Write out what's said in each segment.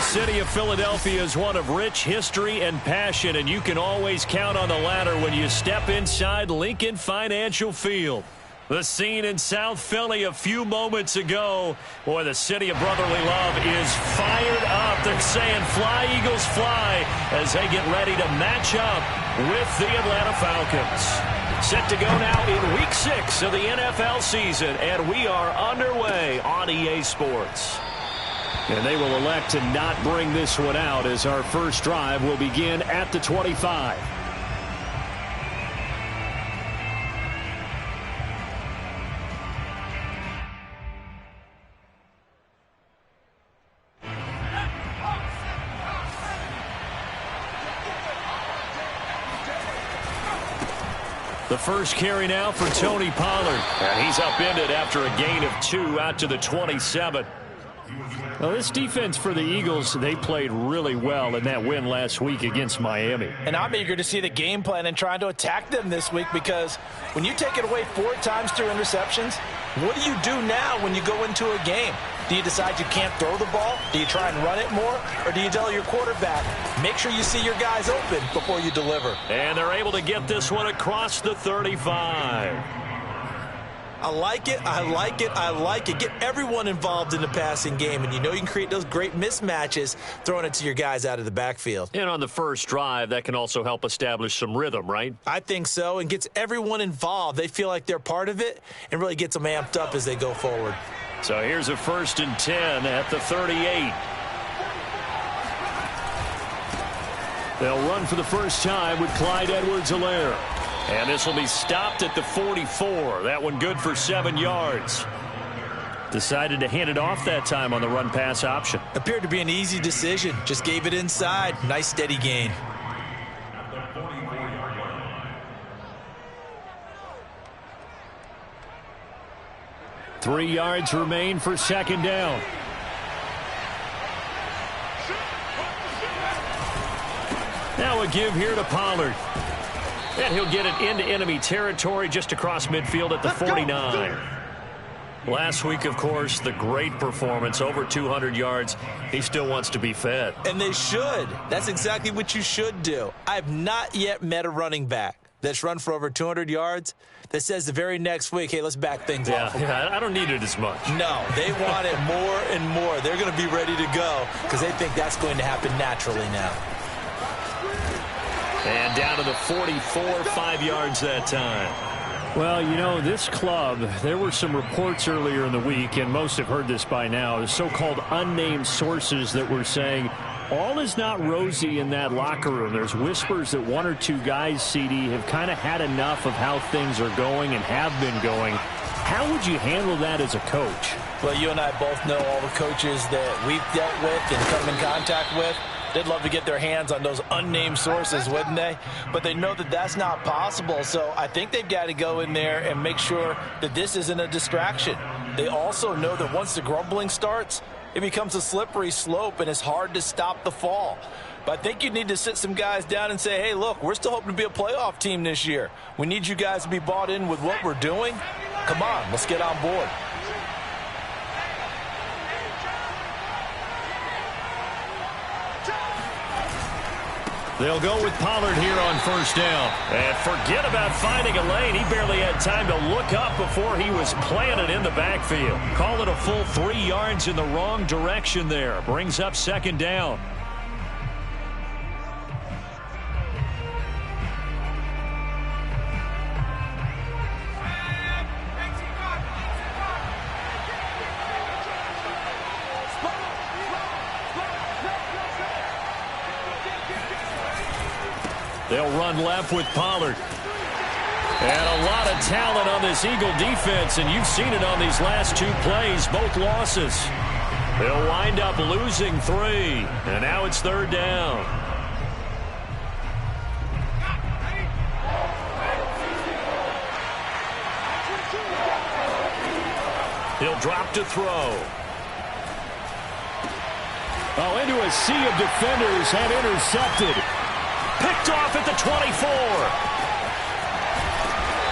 city of Philadelphia is one of rich history and passion, and you can always count on the latter when you step inside Lincoln Financial Field. The scene in South Philly a few moments ago. Boy, the city of brotherly love is fired up. They're saying, "Fly, Eagles, fly," as they get ready to match up with the Atlanta Falcons. Set to go now in Week 6 of the NFL season, and we are underway on EA Sports. And they will elect to not bring this one out as our first drive will begin at the 25. The first carry now for Tony Pollard. And he's upended after a gain of 2 out to the 27. Well, this defense for the Eagles, they played really well in that win last week against Miami. And I'm eager to see the game plan and trying to attack them this week, because when you take it away 4 times through interceptions, what do you do now when you go into a game? Do you decide you can't throw the ball? Do you try and run it more? Or do you tell your quarterback, make sure you see your guys open before you deliver? And they're able to get this one across the 35. I like it, I like it, I like it. Get everyone involved in the passing game, and you know you can create those great mismatches throwing it to your guys out of the backfield. And on the first drive, that can also help establish some rhythm, right? I think so, and gets everyone involved. They feel like they're part of it and really gets them amped up as they go forward. So here's a 1st and 10 at the 38. They'll run for the first time with Clyde Edwards-Helaire. And this will be stopped at the 44. That one good for 7 yards. Decided to hand it off that time on the run-pass option. Appeared to be an easy decision. Just gave it inside. Nice steady gain. Three yards remain for 2nd down. Now a give here to Pollard. And he'll get it into enemy territory just across midfield at the 49. Last week, of course, the great performance, over 200 yards. He still wants to be fed. And they should. That's exactly what you should do. I have not yet met a running back that's run for over 200 yards that says the very next week, hey, let's back things off. Yeah, I don't need it as much. No, they want it more and more. They're going to be ready to go because they think that's going to happen naturally now. And down to the 44, 5 yards that time. Well, you know, this club, there were some reports earlier in the week, and most have heard this by now, the so-called unnamed sources that were saying all is not rosy in that locker room. There's whispers that 1 or 2 guys, CD, have kind of had enough of how things are going and have been going. How would you handle that as a coach? Well, you and I both know all the coaches that we've dealt with and come in contact with. They'd love to get their hands on those unnamed sources, wouldn't they? But they know that that's not possible, so I think they've got to go in there and make sure that this isn't a distraction. They also know that once the grumbling starts, it becomes a slippery slope, and it's hard to stop the fall. But I think you need to sit some guys down and say, hey, look, we're still hoping to be a playoff team this year. We need you guys to be bought in with what we're doing. Come on, let's get on board. They'll go with Pollard here on 1st down. And forget about finding a lane. He barely had time to look up before he was planted in the backfield. Call it a full 3 yards in the wrong direction there. Brings up 2nd down. They'll run left with Pollard. And a lot of talent on this Eagle defense, and you've seen it on these last 2 plays, both losses. They'll wind up losing 3, and now it's 3rd down. He'll drop to throw. Oh, into a sea of defenders and intercepted. Picked off at the 24.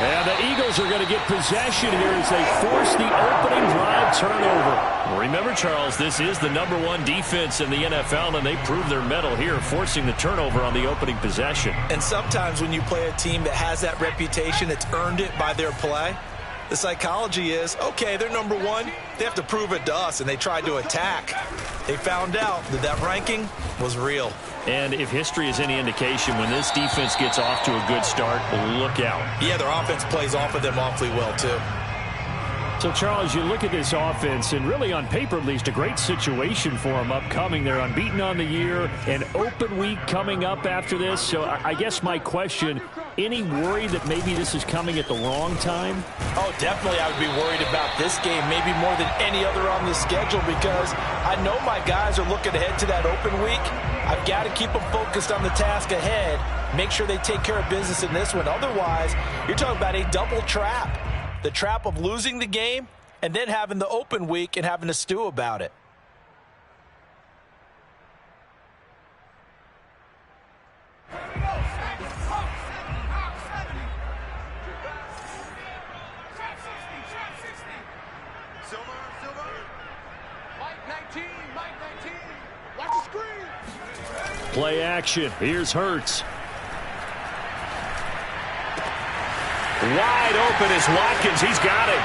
And the Eagles are going to get possession here as they force the opening drive turnover. Remember, Charles, this is the #1 defense in the NFL, and they prove their mettle here, forcing the turnover on the opening possession. And sometimes when you play a team that has that reputation, it's earned it by their play. The psychology is, okay, they're #1. They have to prove it to us, and they tried to attack. They found out that that ranking was real. And if history is any indication, when this defense gets off to a good start, look out. Yeah, their offense plays off of them awfully well, too. So, Charles, you look at this offense, and really on paper, at least, a great situation for them upcoming. They're unbeaten on the year, an open week coming up after this. So I guess my question, any worry that maybe this is coming at the wrong time? Oh, definitely I would be worried about this game, maybe more than any other on the schedule, because I know my guys are looking ahead to that open week. I've got to keep them focused on the task ahead, make sure they take care of business in this one. Otherwise, you're talking about a double trap. The trap of losing the game and then having the open week and having to stew about it. Play action. Here's Hurts. Wide open is Watkins. He's got it.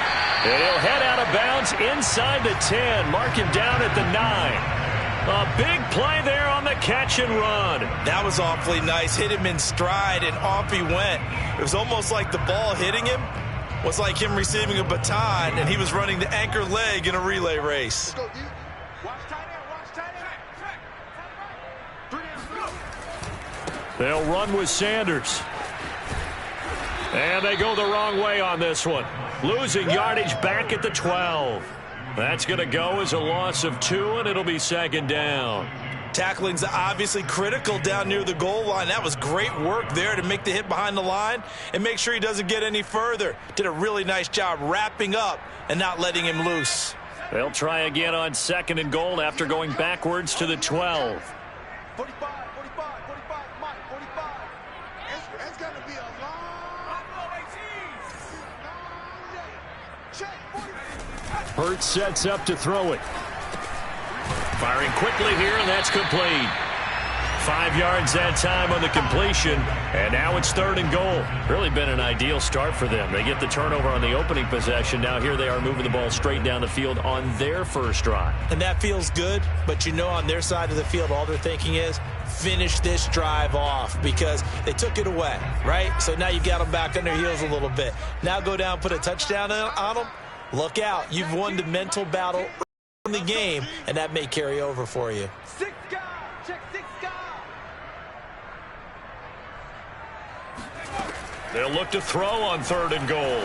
And he'll head out of bounds inside the 10. Mark him down at the 9. A big play there on the catch and run. That was awfully nice. Hit him in stride, and off he went. It was almost like the ball hitting him was like him receiving a baton, and he was running the anchor leg in a relay race. They'll run with Sanders. And they go the wrong way on this one. Losing yardage back at the 12. That's going to go as a loss of 2, and it'll be second down. Tackling's obviously critical down near the goal line. That was great work there to make the hit behind the line and make sure he doesn't get any further. Did a really nice job wrapping up and not letting him loose. They'll try again on 2nd and goal after going backwards to the 12. 45, Mike, 45. It's going to be a long day. Hurts sets up to throw it. Firing quickly here, and that's complete. 5 yards that time on the completion, and now it's 3rd and goal. Really been an ideal start for them. They get the turnover on the opening possession. Now here they are moving the ball straight down the field on their first drive. And that feels good, but you know on their side of the field, all they're thinking is finish this drive off because they took it away, right? So now you got them back on their heels a little bit. Now go down, put a touchdown on them. Look out. You've won the mental battle in the game, and that may carry over for you. 6 guys. Check 6 guys. They'll look to throw on 3rd and goal.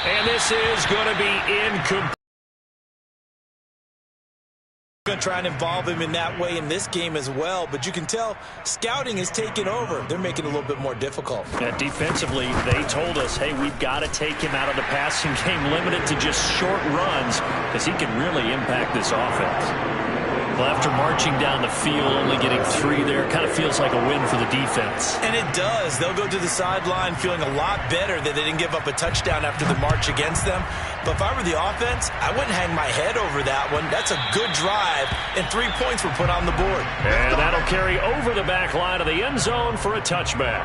And this is going to be incomplete. Going to try and involve him in that way in this game as well, but you can tell scouting is taking over. They're making it a little bit more difficult. Yeah, defensively, they told us, hey, we've got to take him out of the passing game, limited to just short runs, because he can really impact this offense. Well, after marching down the field, only getting 3 there, kind of feels like a win for the defense. And it does. They'll go to the sideline feeling a lot better that they didn't give up a touchdown after the march against them. But if I were the offense, I wouldn't hang my head over that one. That's a good drive, and 3 points were put on the board. And that'll carry over the back line of the end zone for a touchback.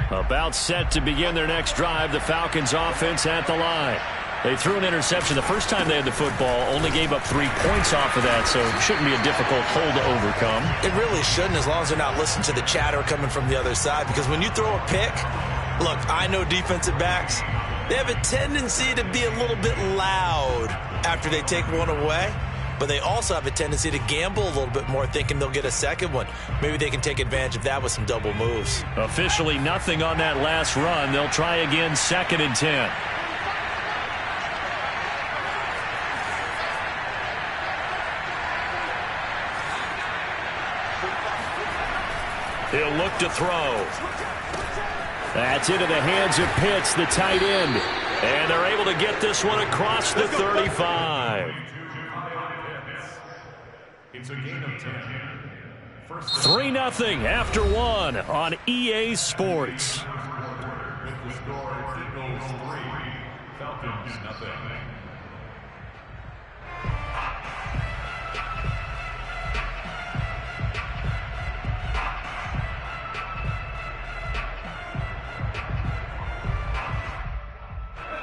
About set to begin their next drive, the Falcons offense at the line. They threw an interception the first time they had the football, only gave up 3 points off of that, so it shouldn't be a difficult hole to overcome. It really shouldn't, as long as they're not listening to the chatter coming from the other side, because when you throw a pick, look, I know defensive backs, they have a tendency to be a little bit loud after they take one away. But they also have a tendency to gamble a little bit more, thinking they'll get a second one. Maybe they can take advantage of that with some double moves. Officially nothing on that last run. They'll try again, 2nd and 10. He'll look to throw. That's into the hands of Pitts, the tight end. And they're able to get this one across the 35. It's a gain of 10. 3-0 after one on EA Sports. With the score, Eagles 3, Falcons 0.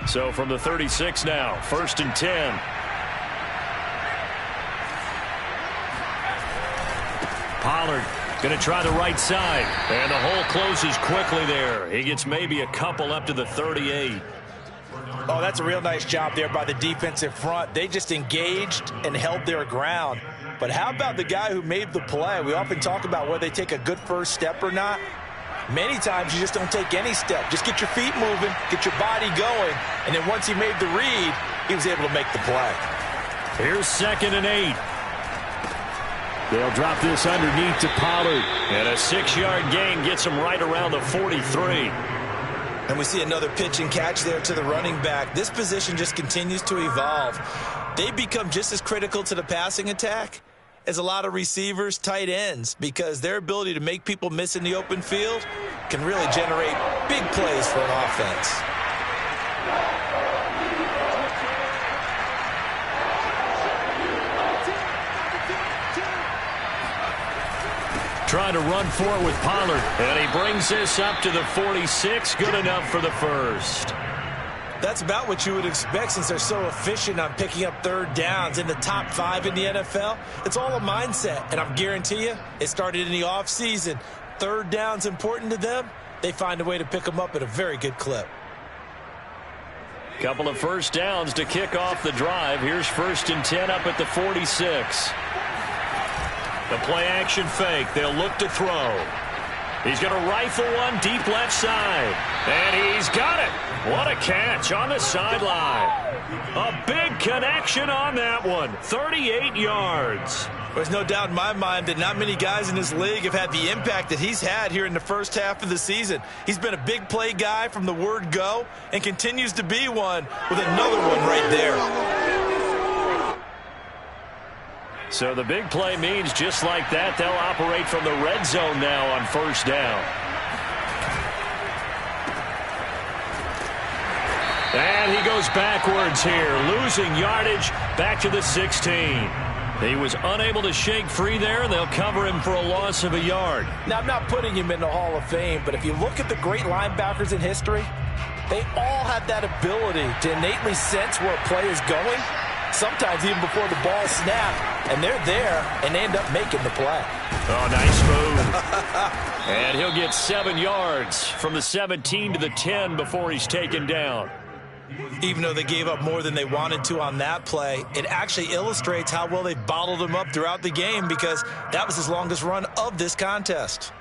So from the 36 now, 1st and 10. Pollard going to try the right side. And the hole closes quickly there. He gets maybe a couple up to the 38. Oh, that's a real nice job there by the defensive front. They just engaged and held their ground. But how about the guy who made the play? We often talk about whether they take a good first step or not. Many times you just don't take any step. Just get your feet moving, get your body going, and then once he made the read, he was able to make the play. Here's 2nd and 8. They'll drop this underneath to Pollard. And a 6-yard gain gets him right around the 43. And we see another pitch and catch there to the running back. This position just continues to evolve. They become just as critical to the passing attack as a lot of receivers, tight ends, because their ability to make people miss in the open field can really generate big plays for an offense. Trying to run for it with Pollard. And he brings this up to the 46. Good enough for the first. That's about what you would expect since they're so efficient on picking up 3rd downs in the top 5 in the NFL. It's all a mindset, and I guarantee you it started in the offseason. 3rd down's important to them. They find a way to pick them up at a very good clip. Couple of 1st downs to kick off the drive. Here's 1st and 10 up at the 46. The play action fake. They'll look to throw. He's going to rifle one deep left side. And he's got it. What a catch on the sideline. A big connection on that one. 38 yards. There's no doubt in my mind that not many guys in this league have had the impact that he's had here in the first half of the season. He's been a big play guy from the word go and continues to be one with another one right there. So the big play means just like that, they'll operate from the red zone now on 1st down. And he goes backwards here, losing yardage back to the 16. He was unable to shake free there. They'll cover him for a loss of a yard. Now, I'm not putting him in the Hall of Fame, but if you look at the great linebackers in history, they all have that ability to innately sense where a play is going, sometimes even before the ball snapped, and they're there, and they end up making the play. Oh, nice move. And he'll get 7 yards from the 17 to the 10 before he's taken down. Even though they gave up more than they wanted to on that play, it actually illustrates how well they bottled him up throughout the game because that was his longest run of this contest.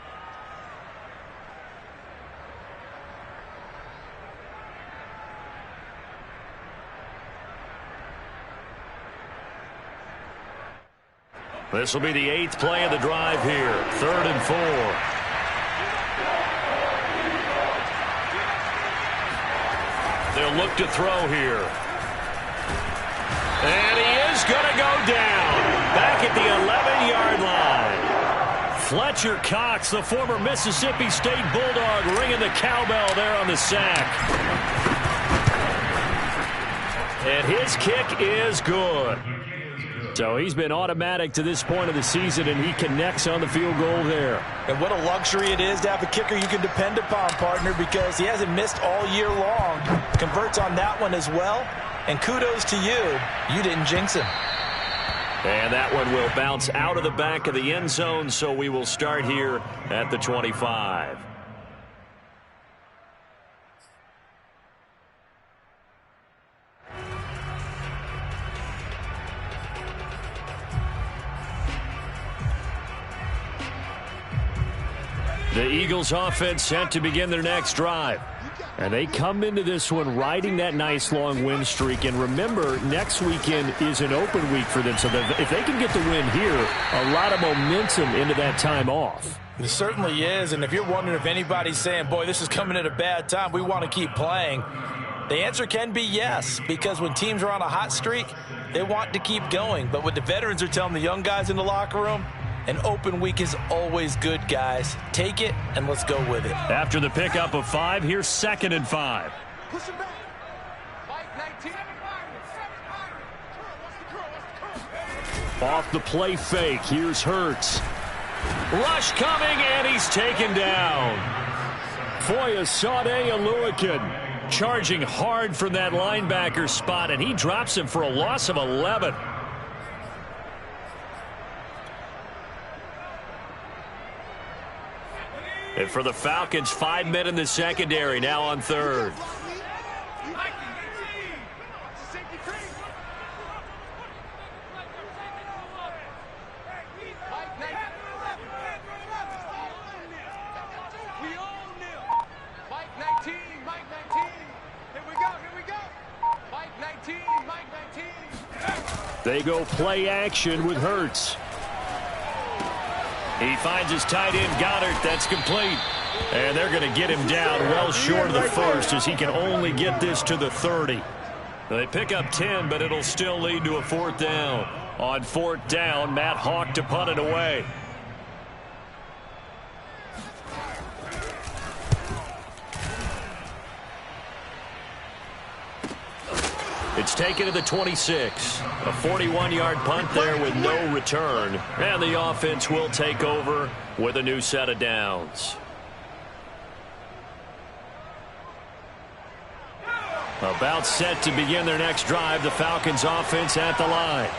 This will be the 8th play of the drive here. 3rd and 4. They'll look to throw here. And he is going to go down. Back at the 11-yard line. Fletcher Cox, the former Mississippi State Bulldog, ringing the cowbell there on the sack. And his kick is good. So he's been automatic to this point of the season, and he connects on the field goal there. And what a luxury it is to have a kicker you can depend upon, partner, because he hasn't missed all year long. Converts on that one as well. And kudos to you. You didn't jinx him. And that one will bounce out of the back of the end zone, so we will start here at the 25. The Eagles offense set to begin their next drive. And they come into this one riding that nice long win streak. And remember, next weekend is an open week for them. So if they can get the win here, a lot of momentum into that time off. It certainly is. And if you're wondering if anybody's saying, boy, this is coming at a bad time, we want to keep playing, the answer can be yes. Because when teams are on a hot streak, they want to keep going. But what the veterans are telling the young guys in the locker room, an open week is always good, guys. Take it, and let's go with it. After the pickup of 5, here's 2nd and 5. Push it back. Mike 19. Off the play fake, here's Hurts. Rush coming, and he's taken down. Foyesade Oluwakan charging hard from that linebacker spot, and he drops him for a loss of 11. And for the Falcons, 5 men in the secondary, now on 3rd. They go play action with Hurts. He finds his tight end, Goddard. That's complete. And they're going to get him down well short of the first as he can only get this to the 30. They pick up 10, but it'll still lead to a 4th down. On 4th down, Matt Hawk to punt it away. It's taken to the 26. A 41-yard punt there with no return. And the offense will take over with a new set of downs. About set to begin their next drive, the Falcons offense at the line.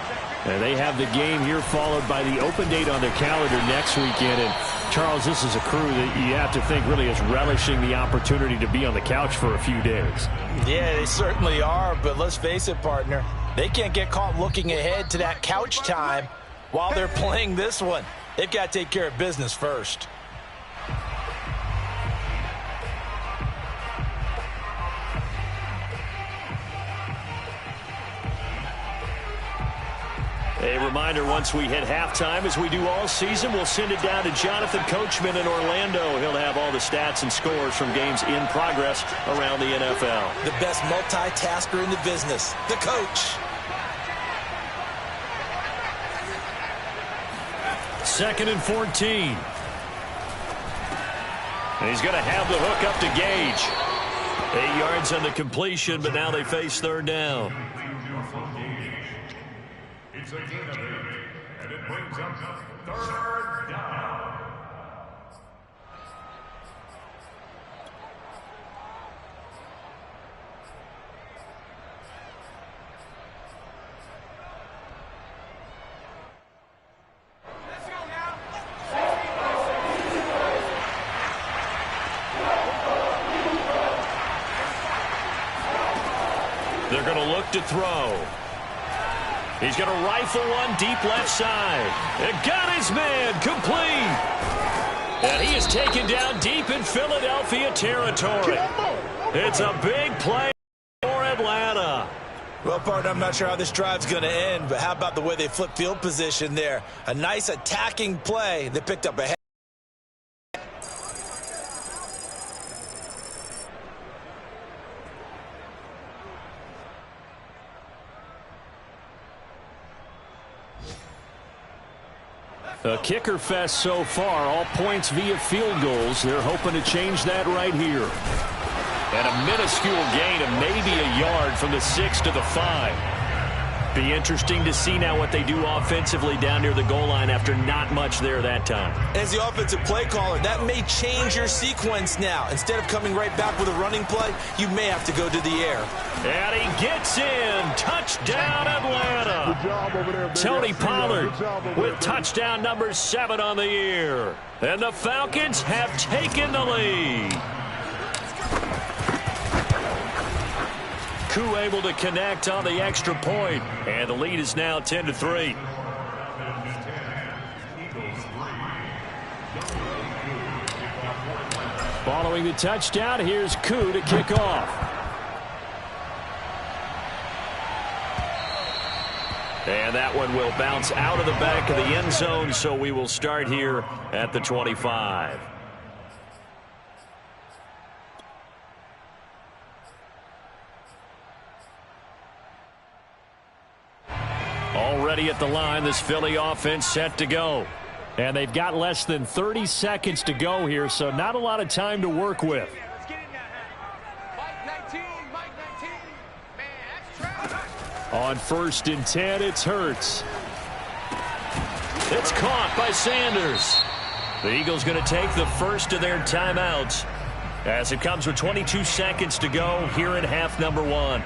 And they have the game here followed by the open date on their calendar next weekend. And Charles, this is a crew that you have to think really is relishing the opportunity to be on the couch for a few days. Yeah, they certainly are, but let's face it, partner. They can't get caught looking ahead to that couch time while they're playing this one. They've got to take care of business first. A reminder, once we hit halftime, as we do all season, we'll send it down to Jonathan Coachman in Orlando. He'll have all the stats and scores from games in progress around the NFL. The best multitasker in the business, the coach. 2nd and 14. And he's going to have the hook up to Gage. 8 yards on the completion, but now they face 3rd down. It's a gain of 8, and it brings up 3rd down. Let's go now. They're going to look to throw. He's going to rifle one deep left side. And got his man complete. And he is taken down deep in Philadelphia territory. It's a big play for Atlanta. Well, partner, I'm not sure how this drive's going to end, but how about the way they flip field position there? A nice attacking play. They picked up a head. A kicker fest so far, all points via field goals. They're hoping to change that right here. And a minuscule gain of maybe a yard from the 6 to the 5. Be interesting to see now what they do offensively down near the goal line after not much there that time. As the offensive play caller, that may change your sequence now. Instead of coming right back with a running play, you may have to go to the air. And he gets in. Touchdown, Atlanta. Good job over there, baby. Tony Pollard with there, touchdown number 7 on the year. And the Falcons have taken the lead. Koo able to connect on the extra point, and the lead is now 10-3. Following the touchdown, here's Koo to kick off. And that one will bounce out of the back of the end zone, so we will start here at the 25. Already at the line, this Philly offense set to go. And they've got less than 30 seconds to go here, so not a lot of time to work with. On 1st and 10, it's Hurts. It's caught by Sanders. The Eagles going to take the first of their timeouts as it comes with 22 seconds to go here in half number 1.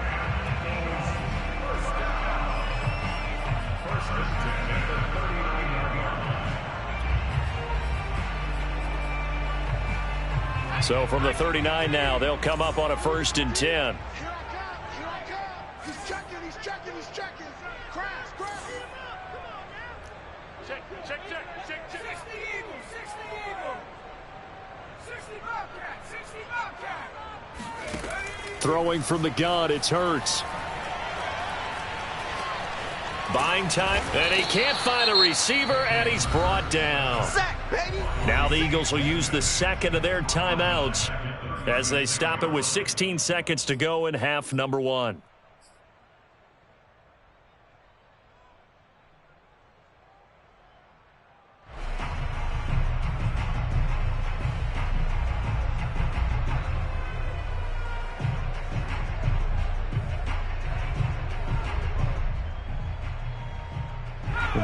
So from the 39 now, they'll come up on a 1st and 10. He's checking. Crash. Check. 60 Eagles. 60 Bobcat. Throwing from the gun, it's Hurts. Buying time, and he can't find a receiver, and he's brought down. Sack, baby. Now the Eagles will use the second of their timeouts as they stop it with 16 seconds to go in half number 1.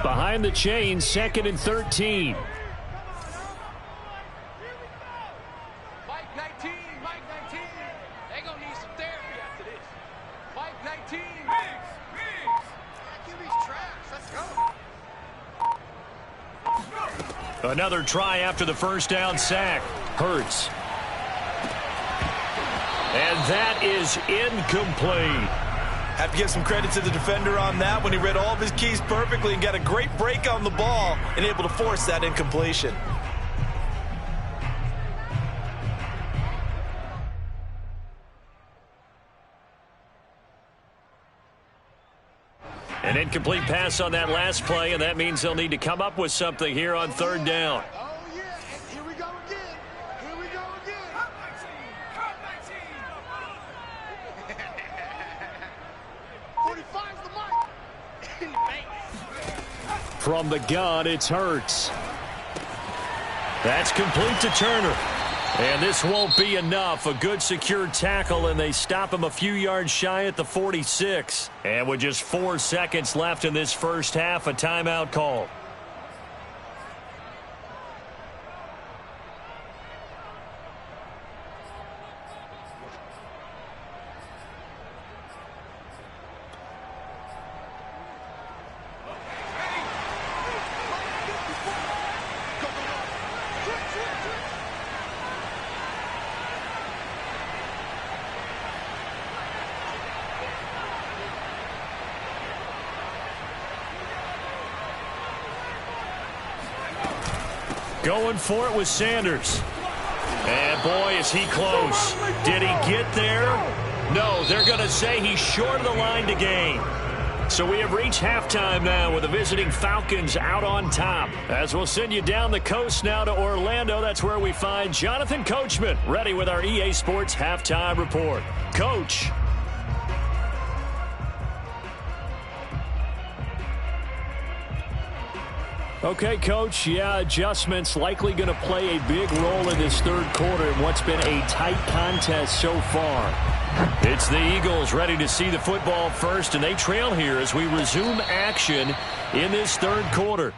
Behind the chain, 2nd and 13. Mike 19. They're going to need some therapy after this. Mike 19. Biggs. Give me trash. Let's go. Another try after the first down sack. Hurts. And that is incomplete. Have to give some credit to the defender on that when he read all of his keys perfectly and got a great break on the ball and able to force that incompletion. An incomplete pass on that last play, and that means they'll need to come up with something here on 3rd down. Oh, yeah. Here we go again. From the gun, it's Hurts. That's complete to Turner. And this won't be enough. A good secure tackle, and they stop him a few yards shy at the 46. And with just 4 seconds left in this first half, a timeout call. Going for it with Sanders. And boy, is he close. Did he get there? No, they're going to say he's short of the line to gain. So we have reached halftime now with the visiting Falcons out on top. As we'll send you down the coast now to Orlando, that's where we find Jonathan Coachman ready with our EA Sports Halftime Report. Coach. Okay, Coach, yeah, adjustments likely going to play a big role in this third quarter in what's been a tight contest so far. It's the Eagles ready to see the football first, and they trail here as we resume action in this third quarter.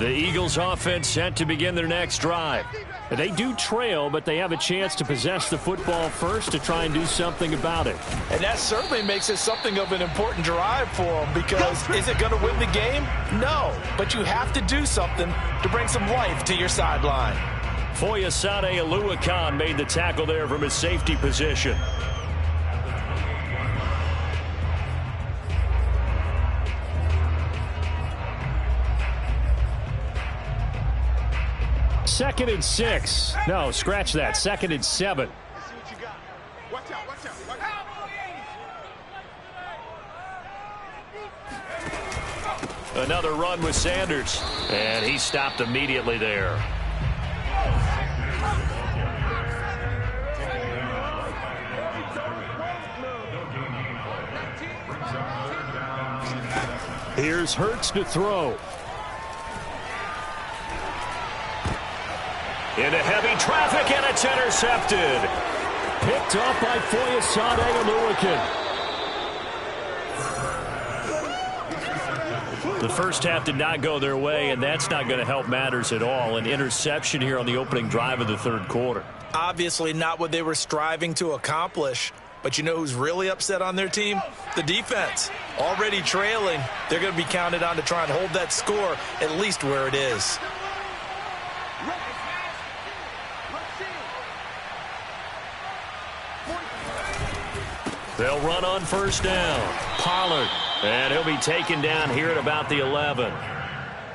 The Eagles offense set to begin their next drive. They do trail, but they have a chance to possess the football first to try and do something about it. And that certainly makes it something of an important drive for them, because is it going to win the game? No, but you have to do something to bring some life to your sideline. Foyesade Oluwakan made the tackle there from his safety position. Second and 6. No, scratch that. Second and 7. Let's see what you got. Watch out, watch out, watch out. Another run with Sanders. And he stopped immediately there. Here's Hurts to throw. Into heavy traffic, and it's intercepted. Picked off by Foyesade Oluwakan. The first half did not go their way, and that's not going to help matters at all. An interception here on the opening drive of the third quarter. Obviously not what they were striving to accomplish. But you know who's really upset on their team? The defense. Already trailing, they're going to be counted on to try and hold that score at least where it is. They'll run on first down. Pollard. And he'll be taken down here at about the 11.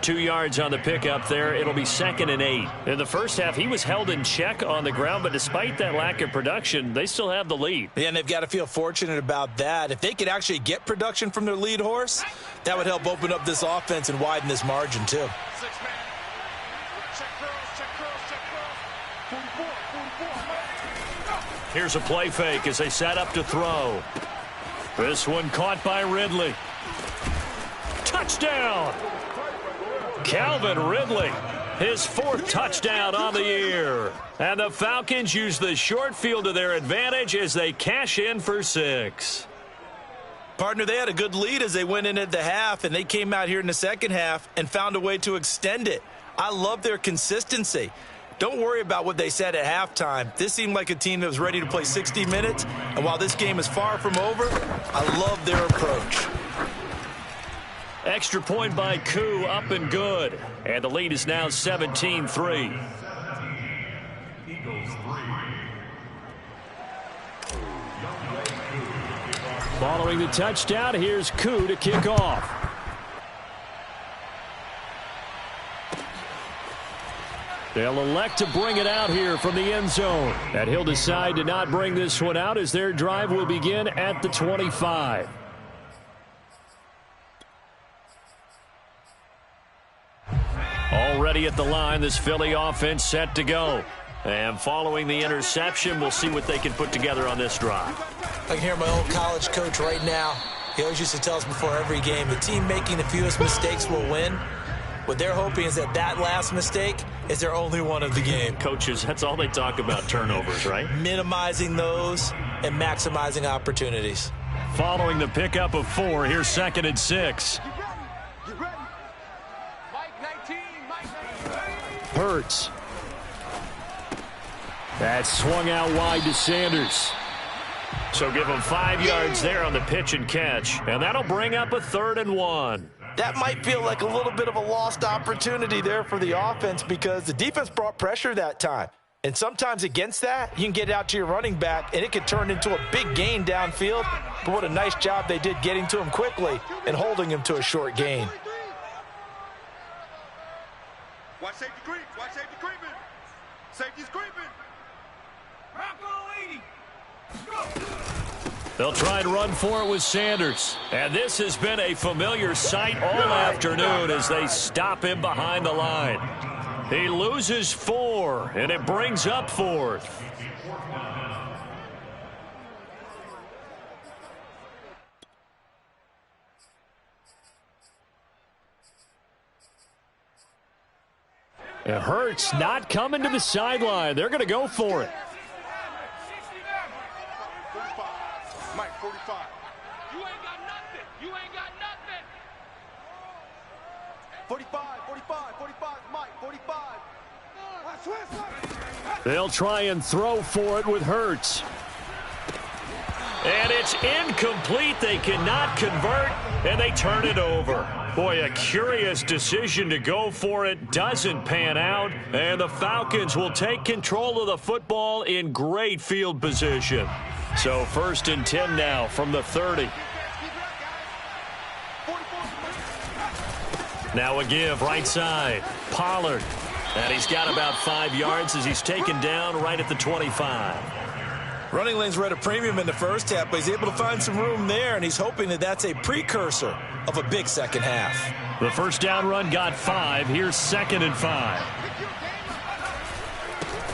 2 yards on the pickup there. It'll be 2nd and 8. In the first half, he was held in check on the ground, but despite that lack of production, they still have the lead. Yeah, and they've got to feel fortunate about that. If they could actually get production from their lead horse, that would help open up this offense and widen this margin too. 6 man. Check curls, check curls, check curls. 44. Here's a play fake as they set up to throw. This one caught by Ridley. Touchdown! Calvin Ridley, his 4th touchdown on the year. And the Falcons use the short field to their advantage as they cash in for 6. Partner, they had a good lead as they went in at the half, and they came out here in the second half and found a way to extend it. I love their consistency. Don't worry about what they said at halftime. This seemed like a team that was ready to play 60 minutes, and while this game is far from over, I love their approach. Extra point by Koo, up and good. And the lead is now 17-3. Following the touchdown, here's Koo to kick off. They'll elect to bring it out here from the end zone. And he'll decide to not bring this one out as their drive will begin at the 25. Already at the line, this Philly offense set to go. And following the interception, we'll see what they can put together on this drive. I can hear my old college coach right now. He always used to tell us before every game, the team making the fewest mistakes will win. What they're hoping is that that last mistake is their only one of the game. Coaches, that's all they talk about, turnovers, right? Minimizing those and maximizing opportunities. Following the pickup of 4, here's 2nd and 6. Get ready. Mike 19, Mike 19. Hurts. That swung out wide to Sanders. So give him 5 yards there on the pitch and catch. And that'll bring up a 3rd and 1. That might feel like a little bit of a lost opportunity there for the offense because the defense brought pressure that time. And sometimes against that, you can get it out to your running back, and it could turn into a big gain downfield. But what a nice job they did getting to him quickly and holding him to a short gain. Watch safety creep. Watch safety creeping. Safety's creeping. They'll try and run for it with Sanders. And this has been a familiar sight all afternoon as they stop him behind the line. He loses 4, and it brings up 4th. It hurts not coming to the sideline. They're going to go for it. Mike 45. You ain't got nothing. You ain't got nothing. 45, 45, 45, Mike, 45. They'll try and throw for it with Hurts. And it's incomplete. They cannot convert, and they turn it over. Boy, a curious decision to go for it. Doesn't pan out, and the Falcons will take control of the football in great field position. So 1st and 10 now from the 30. Now a give right side. Pollard. And he's got about 5 yards as he's taken down right at the 25. Running lanes were at a premium in the first half, but he's able to find some room there, and he's hoping that that's a precursor of a big second half. The first down run got 5. Here's 2nd and 5.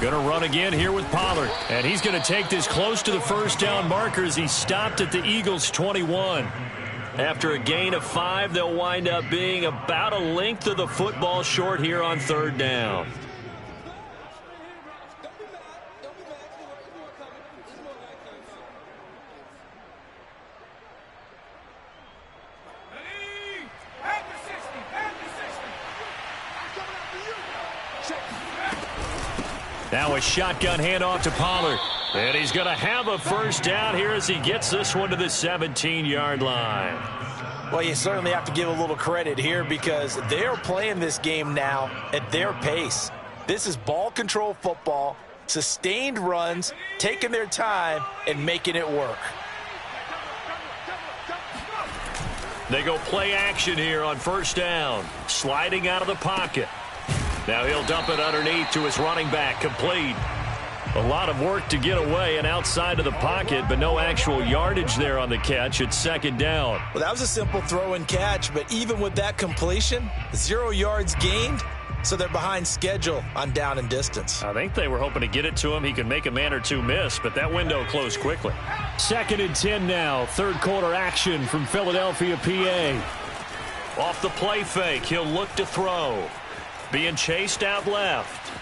Going to run again here with Pollard. And he's going to take this close to the first down marker as he stopped at the Eagles' 21. After a gain of 5, they'll wind up being about a length of the football short here on 3rd down. Now a shotgun handoff to Pollard. And he's going to have a first down here as he gets this one to the 17-yard line. Well, you certainly have to give a little credit here because they're playing this game now at their pace. This is ball control football, sustained runs, taking their time, and making it work. They go play action here on 1st down. Sliding out of the pocket. Now he'll dump it underneath to his running back, complete. A lot of work to get away and outside of the pocket, but no actual yardage there on the catch. It's 2nd down. Well, that was a simple throw and catch, but even with that completion, 0 yards gained, so they're behind schedule on down and distance. I think they were hoping to get it to him. He could make a man or two miss, but that window closed quickly. 2nd and 10 now. 3rd quarter action from Philadelphia, PA. Off the play fake, he'll look to throw. Being chased out left.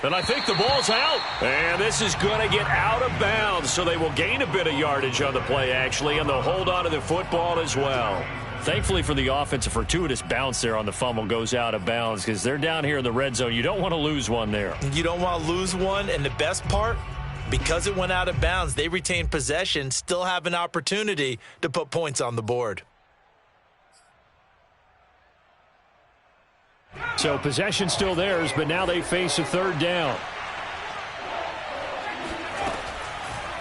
And I think the ball's out. And this is going to get out of bounds, so they will gain a bit of yardage on the play, actually, and they'll hold on to the football as well. Thankfully for the offense, a fortuitous bounce there on the fumble goes out of bounds because they're down here in the red zone. You don't want to lose one there. You don't want to lose one, and the best part, because it went out of bounds, they retain possession, still have an opportunity to put points on the board. So possession still theirs, but now they face a 3rd down.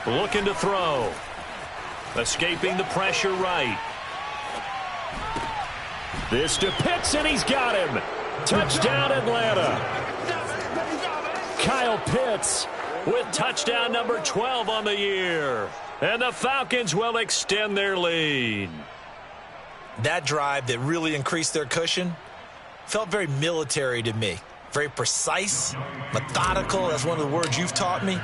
Looking to throw. Escaping the pressure right. This to Pitts, and he's got him. Touchdown, Atlanta. Kyle Pitts with touchdown number 12 on the year. And the Falcons will extend their lead. That drive that really increased their cushion felt very military to me. Very precise, methodical. That's one of the words you've taught me.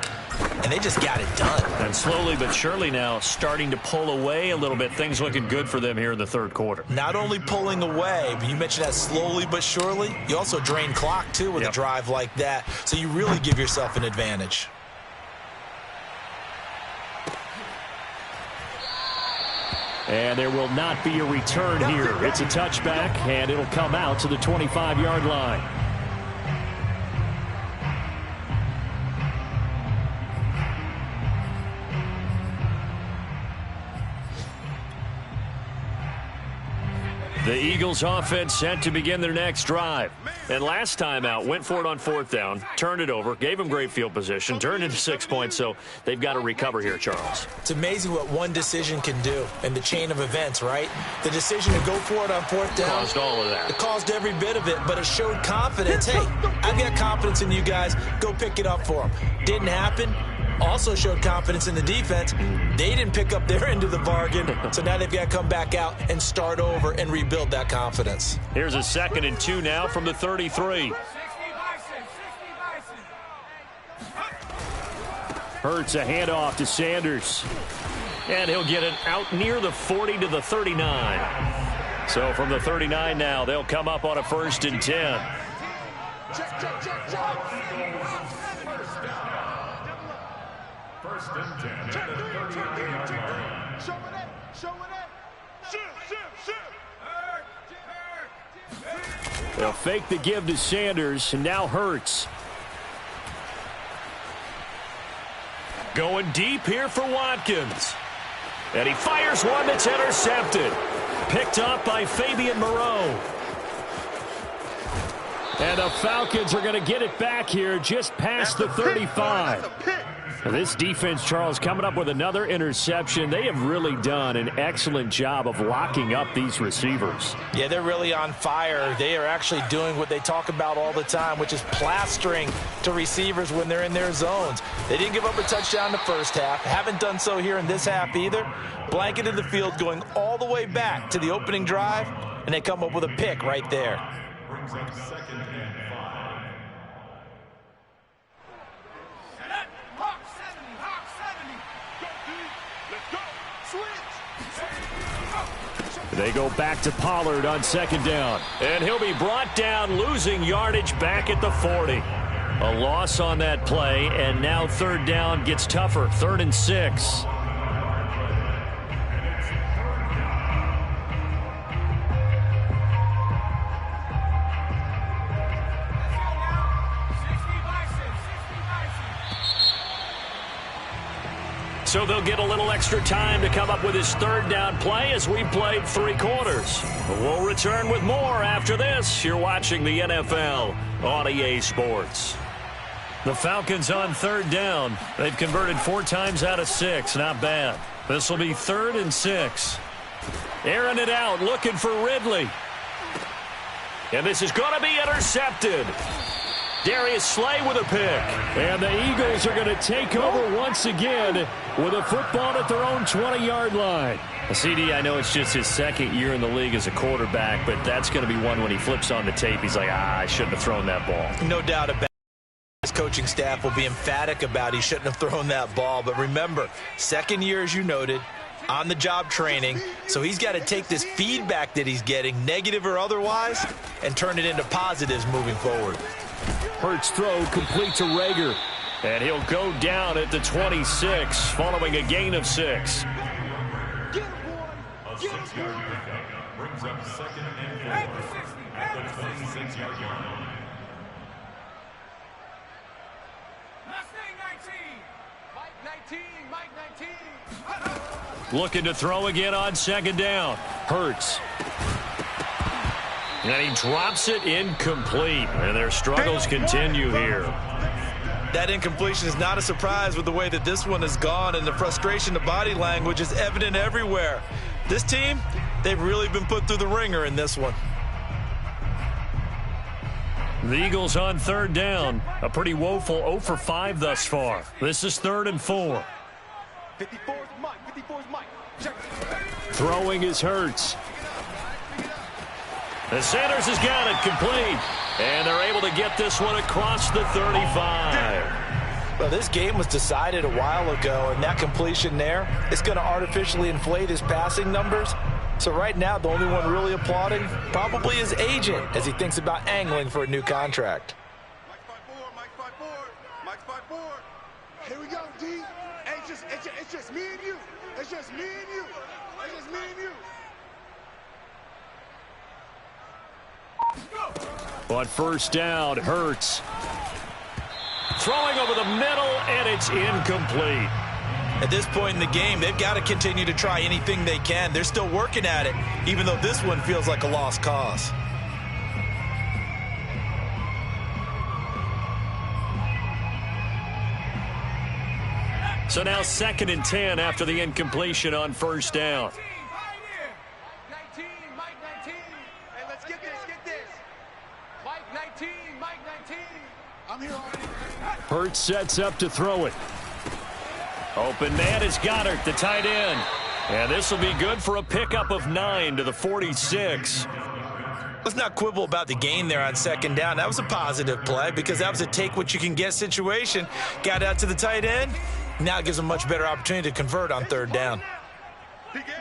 And they just got it done. And slowly but surely now starting to pull away a little bit. Things looking good for them here in the 3rd quarter. Not only pulling away, but you mentioned that slowly but surely. You also drain clock, too, with a drive like that. So you really give yourself an advantage. And there will not be a return here. It's a touchback, and it'll come out to the 25-yard line. The Eagles offense set to begin their next drive. And last time out, went for it on 4th down, turned it over, gave them great field position, turned into 6 points, so they've got to recover here, Charles. It's amazing what one decision can do in the chain of events, right? The decision to go for it on 4th down. Caused all of that. It caused every bit of it, but it showed confidence. Hey, I've got confidence in you guys. Go pick it up for them. Didn't happen. Also showed confidence in the defense. They didn't pick up their end of the bargain, so now they've got to come back out and start over and rebuild that confidence. Here's a 2nd and 2 now from the 33. Hurts a handoff to Sanders. And he'll get it out near the 40 to the 39. So from the 39 now, they'll come up on a 1st and 10. First and 10 at the 39-yard line. Show it. Shoot. They'll fake the give to Sanders, and now Hurts. Going deep here for Watkins. And he fires one that's intercepted. Picked up by Fabian Moreau. And the Falcons are going to get it back here just past the 35. This defense, Charles, coming up with another interception. They have really done an excellent job of locking up these receivers. Yeah, they're really on fire. They are actually doing what they talk about all the time, which is plastering to receivers when they're in their zones. They didn't give up a touchdown in the first half. Haven't done so here in this half either. Blanketed the field going all the way back to the opening drive, and they come up with a pick right there. Brings up 2nd and 5. They go back to Pollard on 2nd down. And he'll be brought down, losing yardage back at the 40. A loss on that play, and now 3rd down gets tougher. 3rd and 6. So they'll get a little extra time to come up with his 3rd down play as we played 3 quarters. We'll return with more after this. You're watching the NFL on EA Sports. The Falcons on 3rd down. They've converted 4 times out of 6. Not bad. This will be 3rd and 6. Airing it out, looking for Ridley. And this is going to be intercepted. Darius Slay with a pick. And the Eagles are going to take over once again with a football at their own 20-yard line. CD, I know it's just his 2nd year in the league as a quarterback, but that's going to be one when he flips on the tape. He's like, I shouldn't have thrown that ball. No doubt about it. His coaching staff will be emphatic about he shouldn't have thrown that ball. But remember, 2nd year, as you noted, on-the-job training. So he's got to take this feedback that he's getting, negative or otherwise, and turn it into positives moving forward. Hurts throw complete to Rager. And he'll go down at the 26 following a gain of 6. A 6-yard pickup brings up 2nd and 4 at the 26-yard line. Mike 19. Looking to throw again on 2nd down. Hurts. And he drops it incomplete. And their struggles continue here. That incompletion is not a surprise with the way that this one has gone, and the frustration, the body language is evident everywhere. This team, they've really been put through the ringer in this one. The Eagles on 3rd down. A pretty woeful 0 for 5 thus far. This is 3rd and 4. 54's Mike. 54's Mike. Check. Throwing is Hurts. And Sanders has got it complete. And they're able to get this one across the 35. Well, this game was decided a while ago, and that completion there, it's going to artificially inflate his passing numbers. So right now, the only one really applauding probably his agent as he thinks about angling for a new contract. Mike 5'4". Mike 5'4". Here we go, D. Hey, it's just me and you. It's just me and you. It's just me and you. On 1st down, Hurts. Throwing over the middle, and it's incomplete. At this point in the game, they've got to continue to try anything they can. They're still working at it, even though this one feels like a lost cause. So now 2nd and 10 after the incompletion on 1st down. Mike 19. Hey, let's get this. Mike 19. I'm here already. Hurts sets up to throw it. Open man is Goddard, the tight end. And this will be good for a pickup of 9 to the 46. Let's not quibble about the gain there on 2nd down. That was a positive play because that was a take-what-you-can-get situation. Got out to the tight end. Now it gives them a much better opportunity to convert on 3rd down. Big Ed.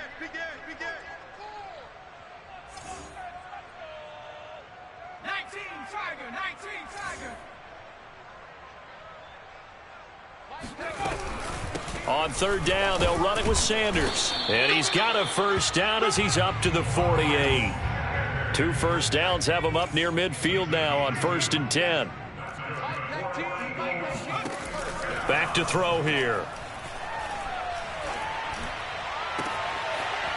19 Tiger. On 3rd down, they'll run it with Sanders. And he's got a 1st down as he's up to the 48. 2 first downs have them up near midfield now on 1st and 10. Back to throw here.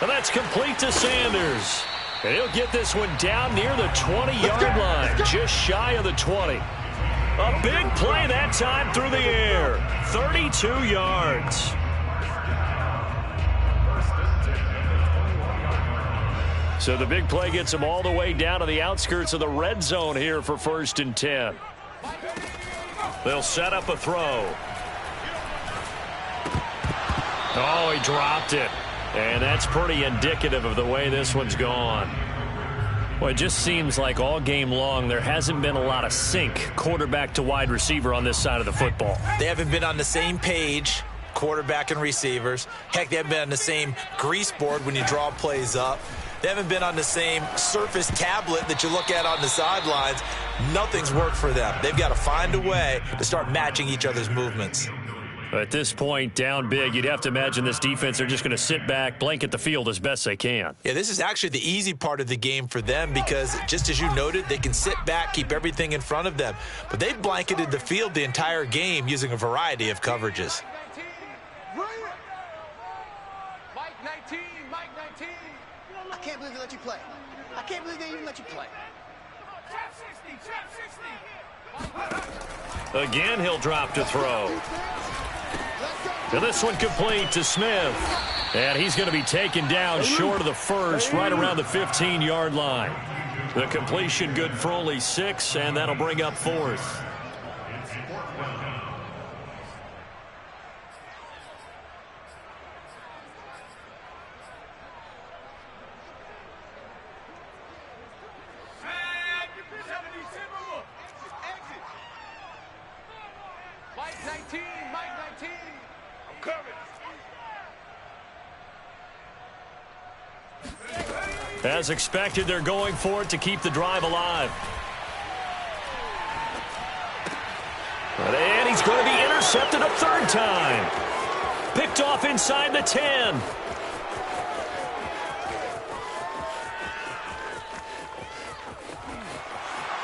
And that's complete to Sanders. And he'll get this one down near the 20-yard line, just shy of the 20. A big play that time through the air. 32 yards. So the big play gets him all the way down to the outskirts of the red zone here for 1st and 10. They'll set up a throw. Oh, he dropped it. And that's pretty indicative of the way this one's gone. Well, it just seems like all game long there hasn't been a lot of sync quarterback to wide receiver on this side of the football. They haven't been on the same page, quarterback and receivers. Heck, they haven't been on the same grease board when you draw plays up. They haven't been on the same Surface tablet that you look at on the sidelines. Nothing's worked for them. They've got to find a way to start matching each other's movements. At this point, down big, you'd have to imagine this defense, they're just going to sit back, blanket the field as best they can. Yeah, this is actually the easy part of the game for them because, just as you noted, they can sit back, keep everything in front of them. But they've blanketed the field the entire game using a variety of coverages. Mike 19, Mike 19. I can't believe they let you play. I can't believe they even let you play. Again, he'll drop to throw. And this one complete to Smith. And he's going to be taken down short of the first, right around the 15-yard line. The completion good for only 6, and that'll bring up 4th. Mike 19, Mike 19. I'm coming. As expected, they're going for it to keep the drive alive. And he's going to be intercepted a 3rd time. Picked off inside the 10.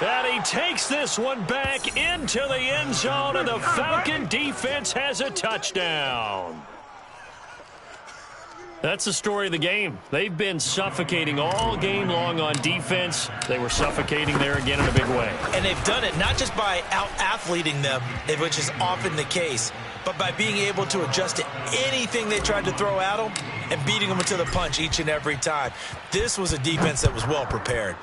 And he takes this one back into the end zone, and the Falcon defense has a touchdown. That's the story of the game. They've been suffocating all game long on defense. They were suffocating there again in a big way. And they've done it not just by out-athleting them, which is often the case, but by being able to adjust to anything they tried to throw at them and beating them to the punch each and every time. This was a defense that was well prepared.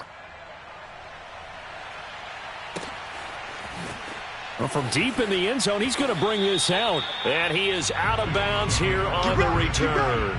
Well, from deep in the end zone, he's going to bring this out. And he is out of bounds here on the return.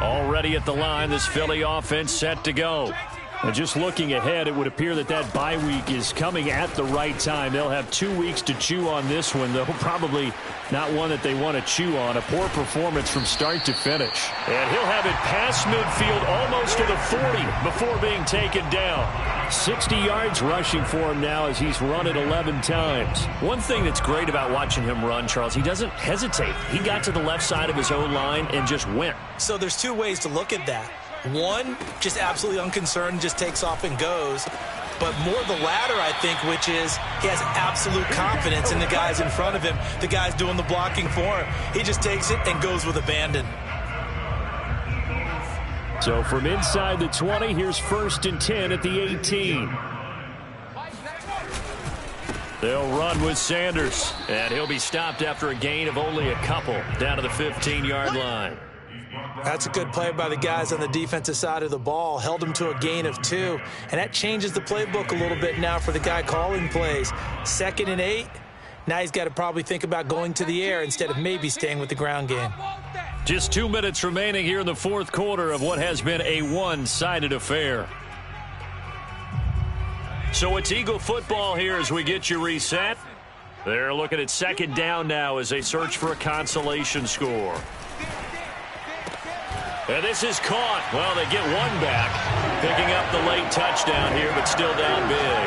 Already at the line, this Philly offense set to go. And just looking ahead, it would appear that that bye week is coming at the right time. They'll have 2 weeks to chew on this one, though probably not one that they want to chew on. A poor performance from start to finish. And he'll have it past midfield almost to the 40 before being taken down. 60 yards rushing for him now as he's run it 11 times. One thing that's great about watching him run, Charles, he doesn't hesitate. He got to the left side of his own line and just went. So there's 2 ways to look at that. One, just absolutely unconcerned, just takes off and goes. But more the latter, I think, which is he has absolute confidence in the guys in front of him, the guys doing the blocking for him. He just takes it and goes with abandon. So from inside the 20, here's 1st and 10 at the 18. They'll run with Sanders, and he'll be stopped after a gain of only a couple down to the 15-yard line. That's a good play by the guys on the defensive side of the ball. Held him to a gain of 2. And that changes the playbook a little bit now for the guy calling plays. 2nd and 8. Now he's got to probably think about going to the air instead of maybe staying with the ground game. Just 2 minutes remaining here in the 4th quarter of what has been a one-sided affair. So it's Eagle football here as we get you reset. They're looking at 2nd down now as they search for a consolation score. And this is caught. Well, they get one back, picking up the late touchdown here, but still down big.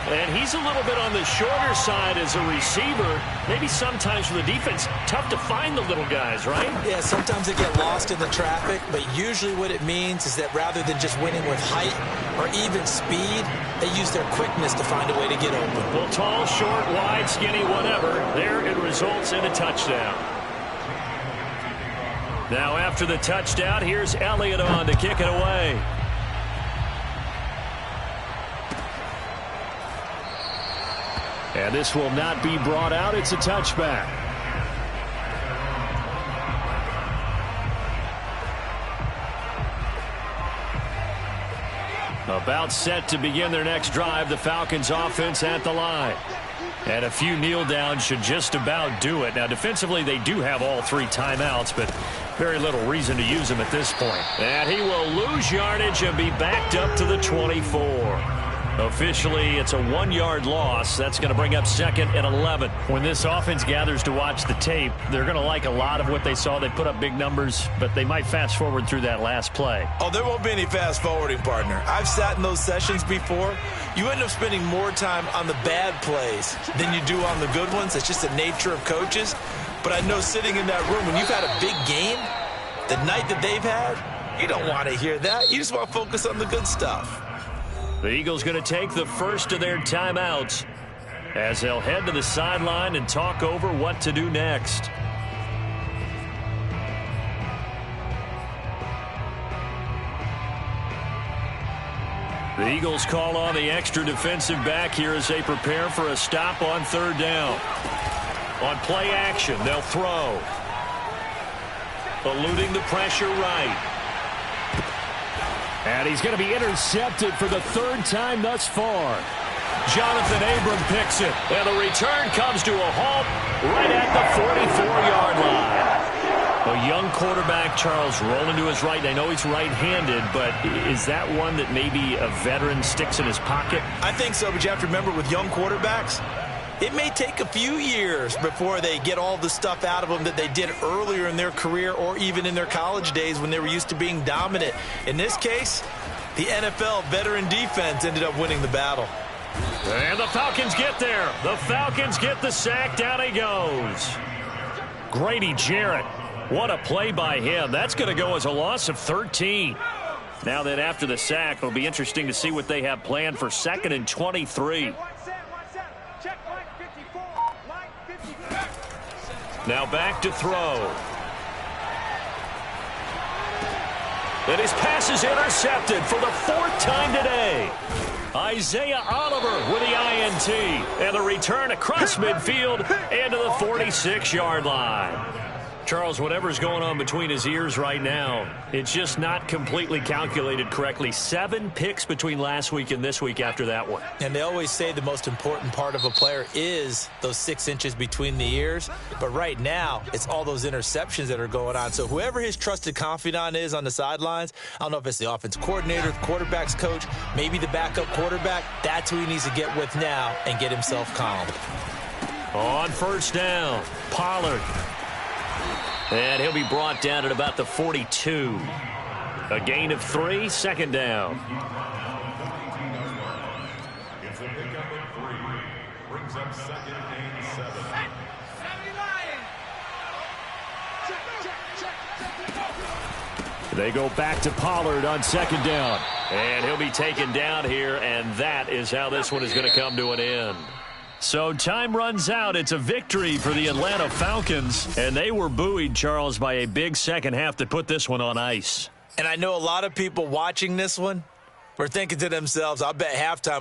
And he's a little bit on the shorter side as a receiver. Maybe sometimes for the defense, tough to find the little guys, right? Yeah, sometimes they get lost in the traffic, but usually what it means is that rather than just winning with height or even speed, they use their quickness to find a way to get open. Well, tall, short, wide, skinny, whatever. There it results in a touchdown. Now after the touchdown, here's Elliott on to kick it away. And this will not be brought out. It's a touchback. About set to begin their next drive. The Falcons offense at the line. And a few kneel downs should just about do it. Now, defensively, they do have all 3 timeouts, but very little reason to use them at this point. And he will lose yardage and be backed up to the 24. Officially, it's a 1-yard loss. That's going to bring up 2nd and 11. When this offense gathers to watch the tape, they're going to like a lot of what they saw. They put up big numbers, but they might fast forward through that last play. Oh, there won't be any fast forwarding, partner. I've sat in those sessions before. You end up spending more time on the bad plays than you do on the good ones. It's just the nature of coaches. But I know sitting in that room, when you've had a big game, the night that they've had, you don't want to hear that. You just want to focus on the good stuff. The Eagles going to take the first of their timeouts as they'll head to the sideline and talk over what to do next. The Eagles call on the extra defensive back here as they prepare for a stop on 3rd down. On play action, they'll throw. Eluding the pressure right. And he's going to be intercepted for the 3rd time thus far. Jonathan Abram picks it. And the return comes to a halt right at the 44-yard line. A young quarterback, Charles, rolling to his right. I know he's right-handed, but is that one that maybe a veteran sticks in his pocket? I think so, but you have to remember with young quarterbacks, it may take a few years before they get all the stuff out of them that they did earlier in their career or even in their college days when they were used to being dominant. In this case, the NFL veteran defense ended up winning the battle. And the Falcons get there. The Falcons get the sack. Down he goes. Grady Jarrett. What a play by him. That's going to go as a loss of 13. Now that after the sack, it'll be interesting to see what they have planned for 2nd and 23. Now back to throw. And his pass is intercepted for the 4th time today. Isaiah Oliver with the INT. And the return across midfield and to the 46-yard line. Charles, whatever's going on between his ears right now, it's just not completely calculated correctly. 7 picks between last week and this week after that one. And they always say the most important part of a player is those 6 inches between the ears. But right now, it's all those interceptions that are going on. So whoever his trusted confidant is on the sidelines, I don't know if it's the offense coordinator, the quarterback's coach, maybe the backup quarterback, that's who he needs to get with now and get himself calm. On 1st down, Pollard. And he'll be brought down at about the 42. A gain of 3, 2nd down. It's a pickup of 3. Brings up 2nd and 7. They go back to Pollard on 2nd down. And he'll be taken down here, and that is how this one is going to come to an end. So time runs out. It's a victory for the Atlanta Falcons. And they were buoyed, Charles, by a big second half that put this one on ice. And I know a lot of people watching this one were thinking to themselves, I bet halftime